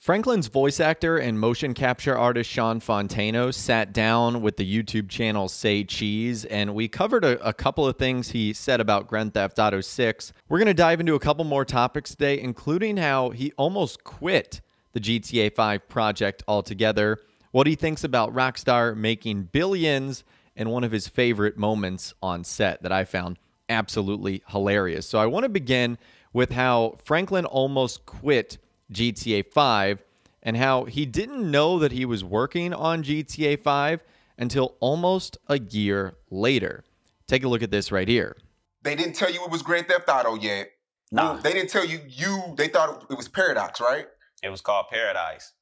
Franklin's voice actor and motion capture artist Sean Fontano sat down with the YouTube channel Say Cheese, and we covered a couple of things he said about Grand Theft Auto 6. We're going to dive into a couple more topics today, including how he almost quit the GTA 5 project altogether, what he thinks about Rockstar making billions, and one of his favorite moments on set that I found absolutely hilarious. So I want to begin with how Franklin almost quit GTA 5 and how he didn't know that he was working on GTA 5 until almost a year later. Take a look at this right here. They didn't tell you it was Grand Theft Auto yet. No. They didn't tell you, they thought it was Paradox, right? It was called Paradise.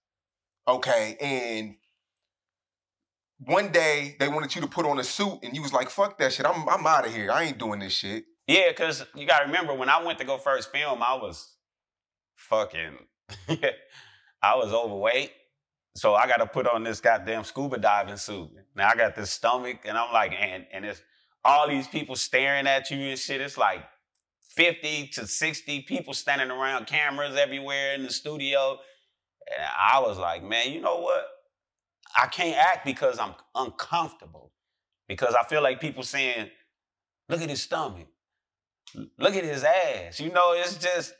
Okay, and one day they wanted you to put on a suit and you was like, fuck that shit, I'm out of here. I ain't doing this shit. Yeah, because you got to remember, when I went to go first film, I was fucking, I was overweight. So I got to put on this goddamn scuba diving suit. Now I got this stomach and I'm like, and it's all these people staring at you and shit. It's like 50 to 60 people standing around, cameras everywhere in the studio. And I was like, man, you know what? I can't act because I'm uncomfortable. Because I feel like people saying, look at his stomach. Look at his ass. You know, it's just,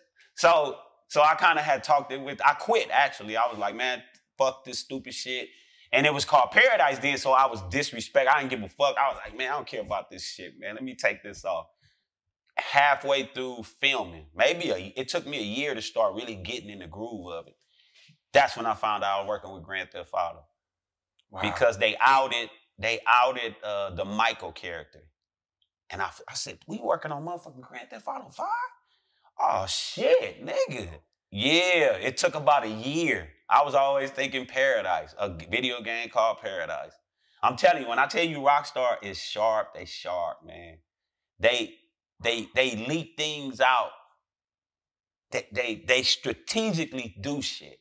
so I kind of had talked it with, I quit actually. I was like, man, fuck this stupid shit. And it was called Paradise then, so I was disrespect. I didn't give a fuck. I was like, man, I don't care about this shit, man. Let me take this off. Halfway through filming, it took me a year to start really getting in the groove of it. That's when I found out I was working with Grand Theft Auto. Wow. Because they outed the Michael character. And I said, we working on motherfucking Grand Theft Auto 5? Oh, shit, nigga. Yeah, it took about a year. I was always thinking Paradise, a video game called Paradise. I'm telling you, when I tell you Rockstar is sharp, they sharp, man. They leak things out. They strategically do shit.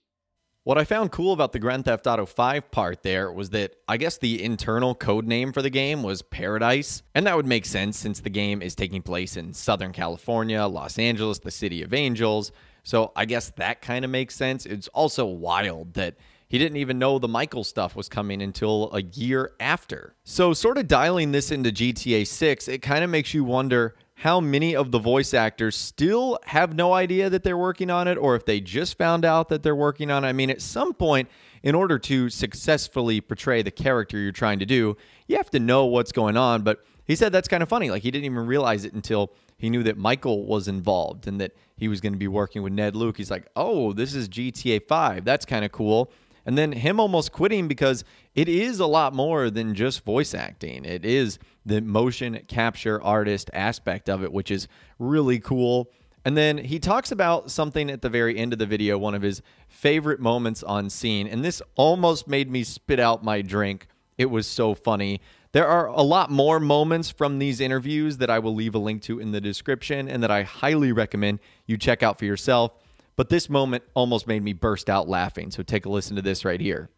What I found cool about the Grand Theft Auto 5 part there was that I guess the internal code name for the game was Paradise, and that would make sense since the game is taking place in Southern California, Los Angeles, the City of Angels, so I guess that kind of makes sense. It's also wild that he didn't even know the Michael stuff was coming until a year after. So sort of dialing this into GTA 6, it kind of makes you wonder how many of the voice actors still have no idea that they're working on it, or if they just found out that they're working on it. I mean, at some point, in order to successfully portray the character you're trying to do, you have to know what's going on. But he said that's kind of funny. Like, he didn't even realize it until he knew that Michael was involved and that he was going to be working with Ned Luke. He's like, oh, this is GTA 5. That's kind of cool. And then him almost quitting because it is a lot more than just voice acting. It is the motion capture artist aspect of it, which is really cool. And then he talks about something at the very end of the video, one of his favorite moments on scene. And this almost made me spit out my drink. It was so funny. There are a lot more moments from these interviews that I will leave a link to in the description and that I highly recommend you check out for yourself. But this moment almost made me burst out laughing. So take a listen to this right here.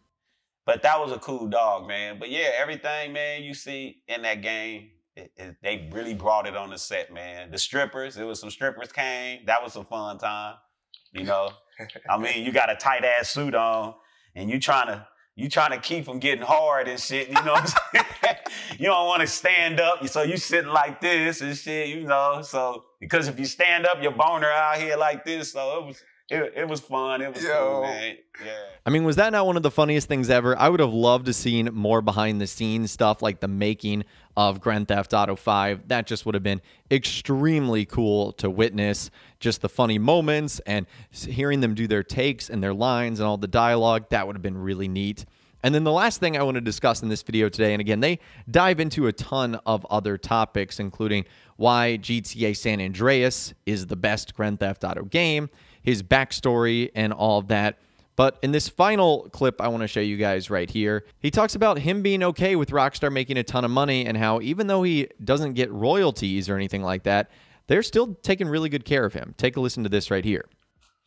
But that was a cool dog, man. But yeah, everything, man, you see in that game, they really brought it on the set, man. The strippers, it was some strippers came. That was some fun time, you know. I mean, you got a tight ass suit on, and you trying to keep them getting hard and shit. You know what I'm saying? You don't want to stand up, so you sitting like this and shit, you know. So because if you stand up, your boner out here like this. So it was fun. It was cool, man. Yeah. I mean, was that not one of the funniest things ever? I would have loved to seen more behind the scenes stuff, like the making of Grand Theft Auto 5. That just would have been extremely cool to witness. Just the funny moments and hearing them do their takes and their lines and all the dialogue. That would have been really neat. And then the last thing I want to discuss in this video today, and again, they dive into a ton of other topics, including why GTA San Andreas is the best Grand Theft Auto game, his backstory, and all of that. But in this final clip I want to show you guys right here, he talks about him being okay with Rockstar making a ton of money and how even though he doesn't get royalties or anything like that, they're still taking really good care of him. Take a listen to this right here.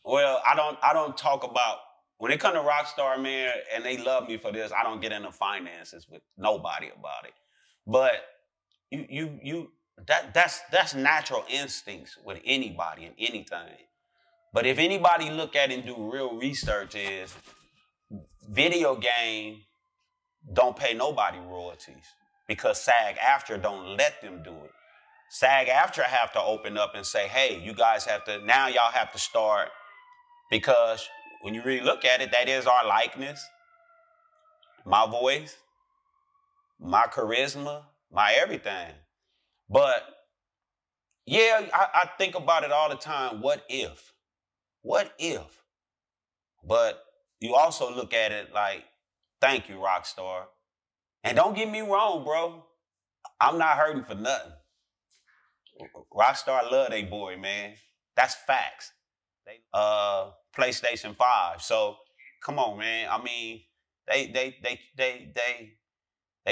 Well, I don't talk about, when it comes to Rockstar, man, and they love me for this, I don't get into finances with nobody about it. But that's natural instincts with anybody and anything. But if anybody look at it and do real research, is video game don't pay nobody royalties because SAG-AFTRA don't let them do it. SAG-AFTRA have to open up and say, hey, you guys have to, now y'all have to start, because when you really look at it, that is our likeness, my voice, my charisma, my everything. But yeah, I think about it all the time. What if? What if? But you also look at it like, thank you, Rockstar. And don't get me wrong, bro. I'm not hurting for nothing. Rockstar love they boy, man. That's facts. PlayStation 5. So come on, man. I mean, they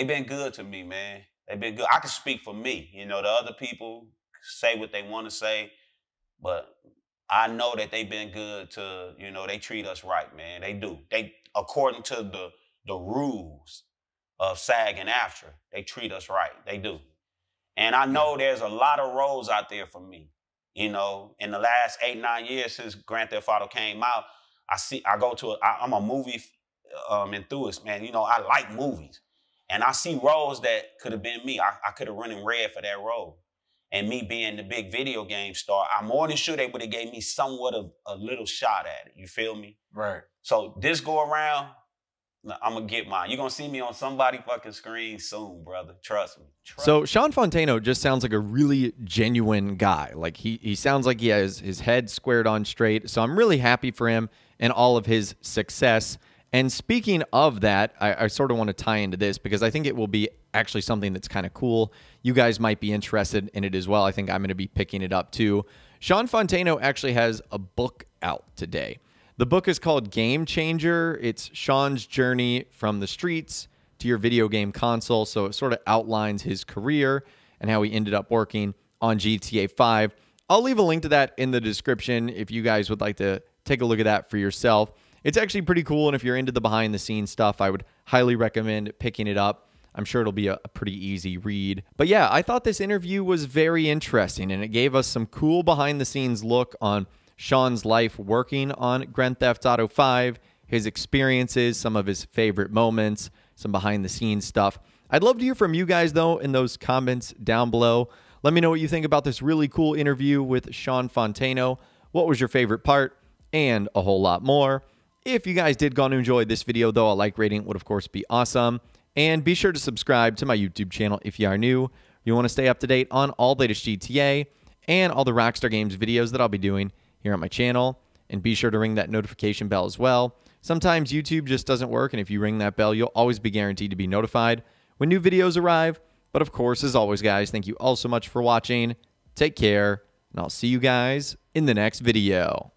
been good to me, man. They've been good. I can speak for me. You know, the other people say what they want to say, but I know that they've been good to, you know, they treat us right, man. They do. They, according to the rules of SAG and AFTRA, they treat us right. They do. And I know there's a lot of roles out there for me. You know, in the last 8-9 years since Grand Theft Auto came out, I'm a movie enthusiast, man. You know, I like movies. And I see roles that could have been me. I could have run in red for that role. And me being the big video game star, I'm more than sure they would have gave me somewhat of a little shot at it. You feel me? Right. So this go around, I'm going to get mine. You're going to see me on somebody fucking screen soon, brother. Trust me. So Sean Fontano just sounds like a really genuine guy. Like he sounds like he has his head squared on straight. So I'm really happy for him and all of his success. And speaking of that, I sort of want to tie into this because I think it will be actually something that's kind of cool. You guys might be interested in it as well. I think I'm going to be picking it up too. Sean Fontano actually has a book out today. The book is called Game Changer. It's Sean's journey from the streets to your video game console. So it sort of outlines his career and how he ended up working on GTA 5. I'll leave a link to that in the description if you guys would like to take a look at that for yourself. It's actually pretty cool, and if you're into the behind-the-scenes stuff, I would highly recommend picking it up. I'm sure it'll be a pretty easy read. But yeah, I thought this interview was very interesting, and it gave us some cool behind-the-scenes look on Sean's life working on Grand Theft Auto 5, his experiences, some of his favorite moments, some behind-the-scenes stuff. I'd love to hear from you guys, though, in those comments down below. Let me know what you think about this really cool interview with Sean Fontano. What was your favorite part? And a whole lot more. If you guys did go on to enjoy this video, though, a like rating would, of course, be awesome. And be sure to subscribe to my YouTube channel if you are new. You want to stay up to date on all the latest GTA and all the Rockstar Games videos that I'll be doing here on my channel. And be sure to ring that notification bell as well. Sometimes YouTube just doesn't work, and if you ring that bell, you'll always be guaranteed to be notified when new videos arrive. But of course, as always, guys, thank you all so much for watching. Take care, and I'll see you guys in the next video.